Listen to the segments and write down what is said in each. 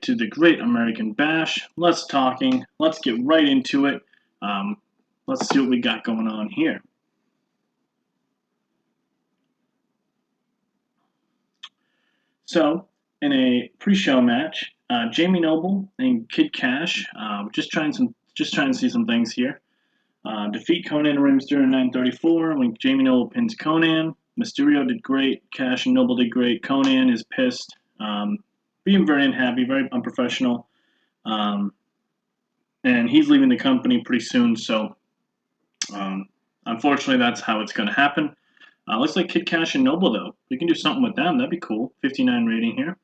To the Great American Bash. Less talking. Let's get right into it. Let's see what we got going on here. So, in a pre-show match, Jamie Noble and Kid Cash, just trying to see some things here. Defeat Conan and Rey Mysterio in 9:34 when Jamie Noble pins Conan. Mysterio did great. Cash and Noble did great. Conan is pissed, being very unhappy, very unprofessional, and he's leaving the company pretty soon. So, unfortunately, that's how it's going to happen. Looks like Kid Cash and Noble, though. We can do something with them. That'd be cool. 59 rating here.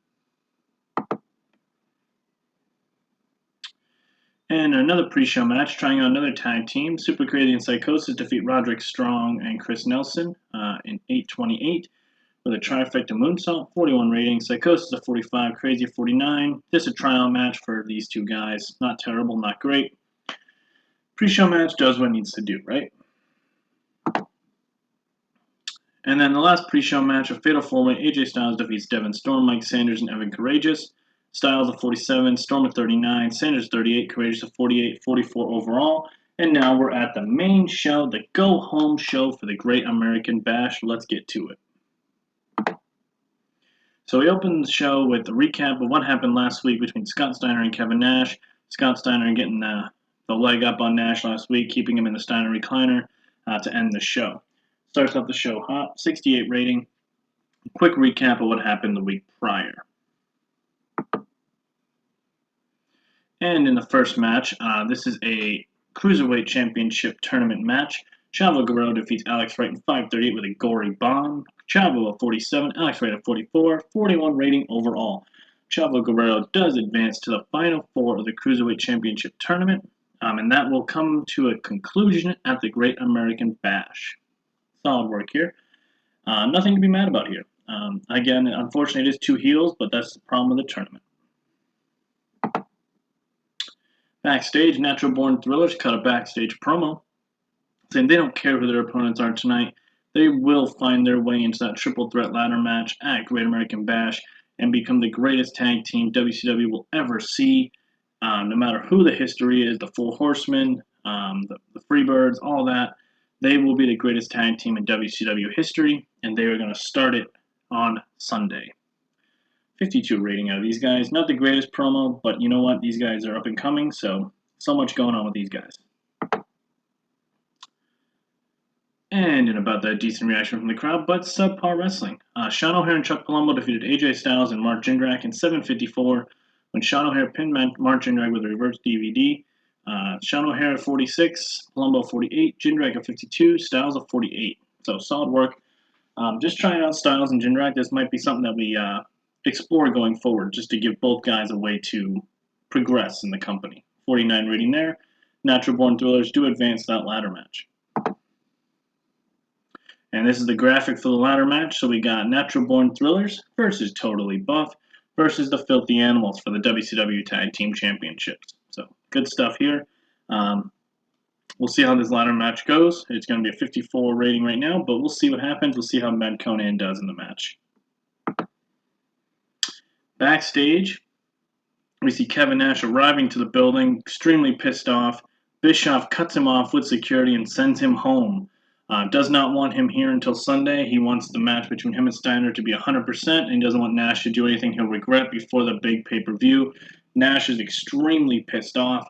And another pre-show match, trying out another tag team. Super Crazy and Psychosis defeat Roderick Strong and Chris Nelson in 8:28 with a trifecta moonsault. 41 rating. Psychosis a 45, Crazy a 49. Just a tryout match for these two guys. Not terrible, not great. Pre-show match does what it needs to do, right? And then the last pre-show match, a fatal four-way, AJ Styles defeats Devin Storm, Mike Sanders, and Evan Courageous. Styles at 47, Storm at 39, Sanders 38, Courageous at 48, 44 overall. And now we're at the main show, the go-home show for the Great American Bash. Let's get to it. So we opened the show with a recap of what happened last week between Scott Steiner and Kevin Nash. Scott Steiner getting the leg up on Nash last week, keeping him in the Steiner recliner to end the show. Starts off the show hot, 68 rating. Quick recap of what happened the week prior. And in the first match, this is a Cruiserweight Championship Tournament match. Chavo Guerrero defeats Alex Wright in 5:38 with a gory bomb. Chavo at 47, Alex Wright at 44, 41 rating overall. Chavo Guerrero does advance to the Final Four of the Cruiserweight Championship Tournament, and that will come to a conclusion at the Great American Bash. Solid work here. Nothing to be mad about here. Again, unfortunately, it is two heels, but that's the problem with the tournament. Backstage, Natural Born Thrillers cut a backstage promo saying they don't care who their opponents are tonight. They will find their way into that triple threat ladder match at Great American Bash and become the greatest tag team WCW will ever see. No matter who the history is, the Four Horsemen, the Freebirds, all that. They will be the greatest tag team in WCW history, and they are going to start it on Sunday. 52 rating out of these guys. Not the greatest promo, but you know what? These guys are up and coming, so much going on with these guys. And in about that decent reaction from the crowd, but subpar wrestling. Sean O'Haire and Chuck Palumbo defeated AJ Styles and Mark Jindrak in 7:54 when Sean O'Haire pinned Mark Jindrak with a reverse DVD. Sean O'Haire at 46, Palumbo 48, Jindrak at 52, Styles at 48. So solid work. Just trying out Styles and Jindrak. This might be something that we explore going forward, just to give both guys a way to progress in the company. 49 rating there. Natural Born Thrillers do advance that ladder match. And this is the graphic for the ladder match. So we got Natural Born Thrillers versus Totally Buff versus the Filthy Animals for the WCW Tag Team Championships. So good stuff here. We'll see how this ladder match goes. It's going to be a 54 rating right now, but we'll see what happens. We'll see how Mad Conan does in the match. Backstage, we see Kevin Nash arriving to the building, extremely pissed off. Bischoff cuts him off with security and sends him home. Does not want him here until Sunday. He wants the match between him and Steiner to be 100%, and he doesn't want Nash to do anything he'll regret before the big pay-per-view. Nash is extremely pissed off.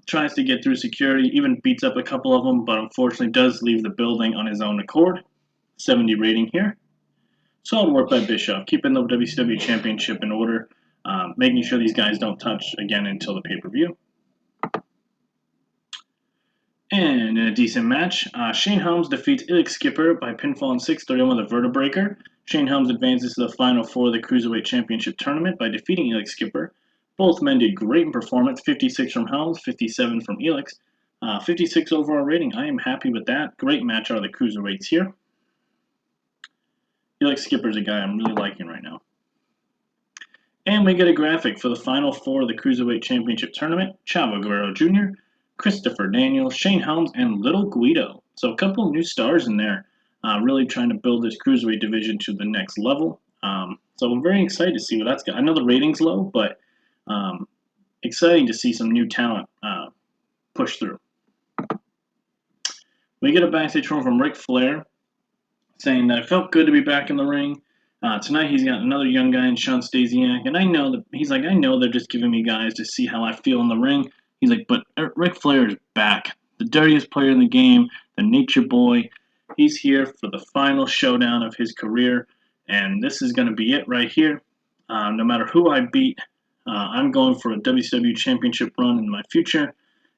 Tries to get through security, even beats up a couple of them, but unfortunately does leave the building on his own accord. 70 rating here. Solid work by Bischoff, keeping the WCW Championship in order, making sure these guys don't touch again until the pay-per-view. And in a decent match, Shane Helms defeats Illich Skipper by pinfall in 6:31 with a vertebreaker. Shane Helms advances to the Final Four of the Cruiserweight Championship Tournament by defeating Illich Skipper. Both men did great in performance, 56 from Helms, 57 from Illich. 56 overall rating. I am happy with that. Great match out of the Cruiserweights here. Illich Skipper's a guy I'm really liking right now. And we get a graphic for the Final Four of the Cruiserweight Championship Tournament. Chavo Guerrero Jr., Christopher Daniels, Shane Helms, and Little Guido. So a couple of new stars in there, really trying to build this Cruiserweight division to the next level. So I'm very excited to see what that's got. I know the rating's low, but Exciting to see some new talent push through. We get a backstage promo from Ric Flair saying that it felt good to be back in the ring. Tonight he's got another young guy in Sean Stasiak, and I know that he's like, I know they're just giving me guys to see how I feel in the ring. He's like, but Ric Flair is back, the dirtiest player in the game, the Nature Boy. He's here for the final showdown of his career, and this is going to be it right here. No matter who I beat, I'm going for a WCW championship run in my future,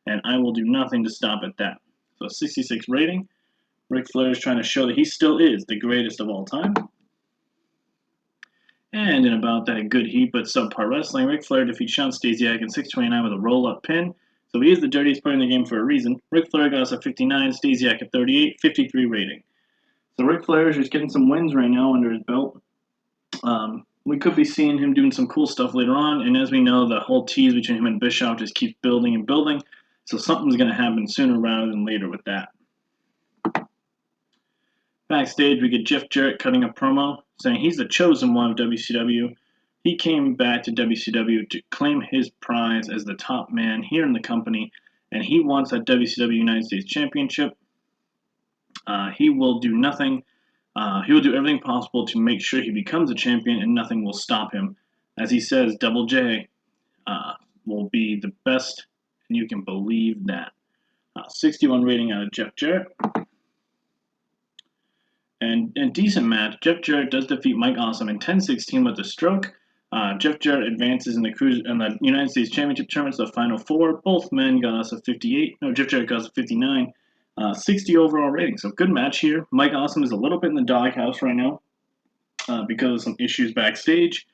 and I will do nothing to stop at that. So 66 rating. Ric Flair is trying to show that he still is the greatest of all time. And in about that good heat but subpar wrestling, Ric Flair defeats Sean Stasiak in 629 with a roll-up pin. So he is the dirtiest player in the game for a reason. Ric Flair got us a 59, Stasiak at 38, 53 rating. So Ric Flair is just getting some wins right now under his belt. We could be seeing him doing some cool stuff later on, and as we know, the whole tease between him and Bischoff just keeps building and building. So something's going to happen sooner rather than later with that. Backstage, we get Jeff Jarrett cutting a promo saying he's the chosen one of WCW. He came back to WCW to claim his prize as the top man here in the company, and he wants that WCW United States Championship. He will do nothing. He will do everything possible to make sure he becomes a champion, and nothing will stop him. As he says, Double J will be the best, and you can believe that. 61 rating out of Jeff Jarrett. And decent match. Jeff Jarrett does defeat Mike Awesome in 10-16 with a stroke. Jeff Jarrett advances in the United States Championship tournament to the Final Four. Both men got us a 58. No, Jeff Jarrett got us a 59. 60 overall rating. So good match here. Mike Awesome is a little bit in the doghouse right now because of some issues backstage.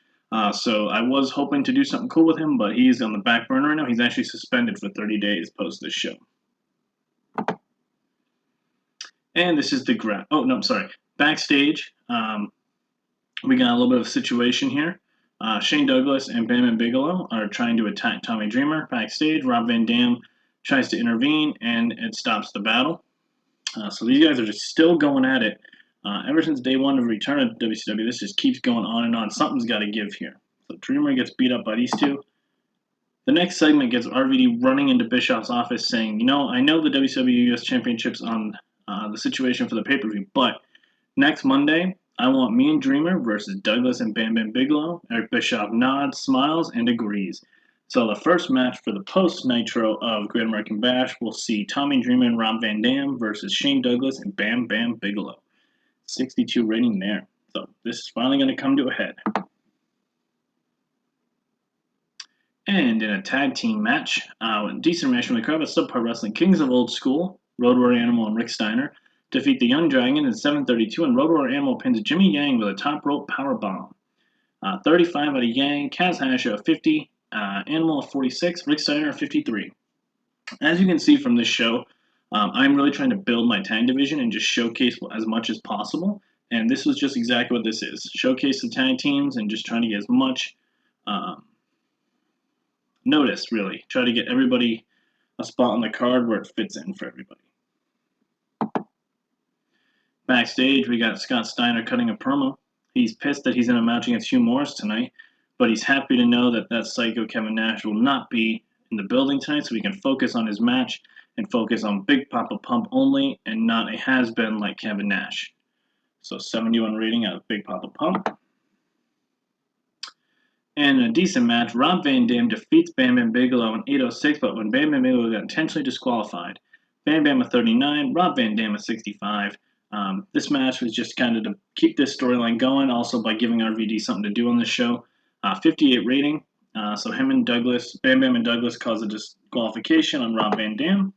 So I was hoping to do something cool with him, but he's on the back burner right now. He's actually suspended for 30 days post this show. And this is the graph. Oh, no, I'm sorry. Backstage, we got a little bit of a situation here. Shane Douglas and Bam Bam Bigelow are trying to attack Tommy Dreamer. Backstage, Rob Van Dam tries to intervene, and it stops the battle. So these guys are just still going at it. Ever since day one of return of WCW, this just keeps going on and on. Something's got to give here. So Dreamer gets beat up by these two. The next segment gets RVD running into Bischoff's office saying, I know the WCW US Championship's on the situation for the pay-per-view, but next Monday, I want me and Dreamer versus Douglas and Bam Bam Bigelow. Eric Bischoff nods, smiles, and agrees. So the first match for the post-Nitro of Great American Bash will see Tommy Dreamer and Rob Van Dam versus Shane Douglas and Bam Bam Bigelow. 62 rating there. So this is finally going to come to a head. And in a tag team match, a decent match from the crowd of subpar wrestling, Kings of Old School, Road Warrior Animal and Rick Steiner, defeat the Young Dragon in 7:32, and Road Warrior Animal pins Jimmy Yang with a top rope power bomb. 35 out of Yang, Kaz Hasha a 50, Animal a 46, Rick Steiner a 53. As you can see from this show, I'm really trying to build my tag division and just showcase as much as possible. And this was just exactly what this is. Showcase the tag teams and just trying to get as much notice, really. Try to get everybody a spot on the card where it fits in for everybody. Backstage, we got Scott Steiner cutting a promo. He's pissed that he's in a match against Hugh Morris tonight, but he's happy to know that psycho Kevin Nash will not be in the building tonight, so he can focus on his match and focus on Big Papa Pump only and not a has-been like Kevin Nash. So 71 rating out of Big Papa Pump. And in a decent match, Rob Van Dam defeats Bam Bam Bigelow in 8:06, but when Bam Bam Bigelow got intentionally disqualified. Bam Bam a 39, Rob Van Dam a 65. This match was just kind of to keep this storyline going, also by giving RVD something to do on this show. 58 rating. So him and Douglas, Bam Bam and Douglas cause a disqualification on Rob Van Dam.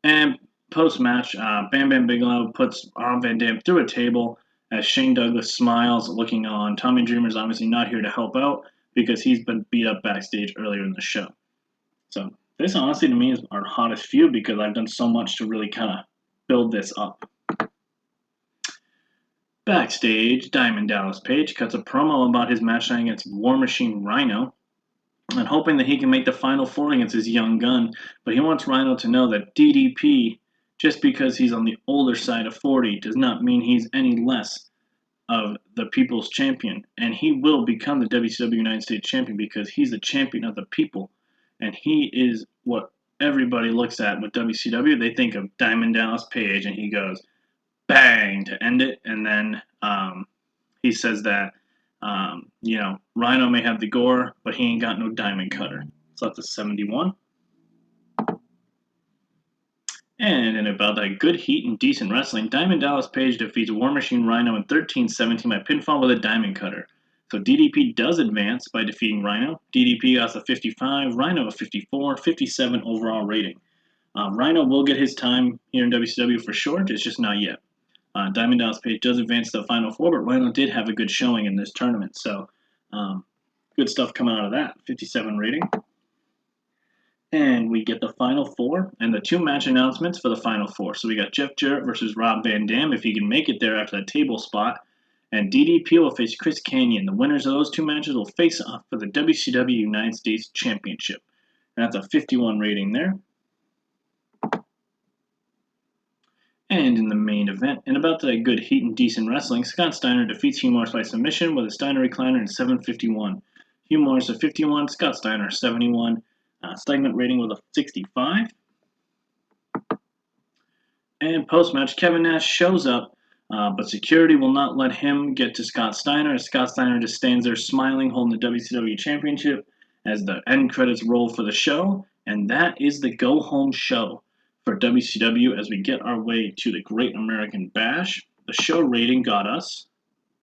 And post-match, Bam Bam Bigelow puts Rob Van Dam through a table as Shane Douglas smiles, looking on. Tommy Dreamer's obviously not here to help out because he's been beat up backstage earlier in the show. So this, honestly, to me, is our hottest feud because I've done so much to really kind of build this up. Backstage, Diamond Dallas Page cuts a promo about his match night against War Machine Rhino and hoping that he can make the Final Four against his young gun, but he wants Rhino to know that DDP, just because he's on the older side of 40, does not mean he's any less of the People's Champion, and he will become the WCW United States Champion because he's the champion of the people, and he is what everybody looks at with WCW. They think of Diamond Dallas Page, and he goes bang to end it, and then he says that Rhino may have the gore, but he ain't got no diamond cutter. So that's a 71. And in about that good heat and decent wrestling, Diamond Dallas Page defeats War Machine Rhino in 13-17 by pinfall with a diamond cutter. So DDP does advance by defeating Rhino. DDP got a 55, Rhino a 54, 57 overall rating. Rhino will get his time here in WCW for sure, it's just not yet. Diamond Dallas Page does advance to the Final Four, but Rhino did have a good showing in this tournament, so good stuff coming out of that. 57 rating. And we get the Final Four and the 2 match announcements for the Final Four. So we got Jeff Jarrett versus Rob Van Dam if he can make it there after that table spot. And DDP will face Chris Kanyon. The winners of those 2 matches will face off for the WCW United States Championship. And that's a 51 rating there. And in the main event, in about that good heat and decent wrestling, Scott Steiner defeats Hugh Morris by submission with a Steiner recliner in 7:51. Hugh Morris a 51, Scott Steiner 71. Segment rating was a 65. And post-match, Kevin Nash shows up, but security will not let him get to Scott Steiner, as Scott Steiner just stands there smiling, holding the WCW Championship as the end credits roll for the show. And that is the go-home show for WCW as we get our way to the Great American Bash. The show rating got us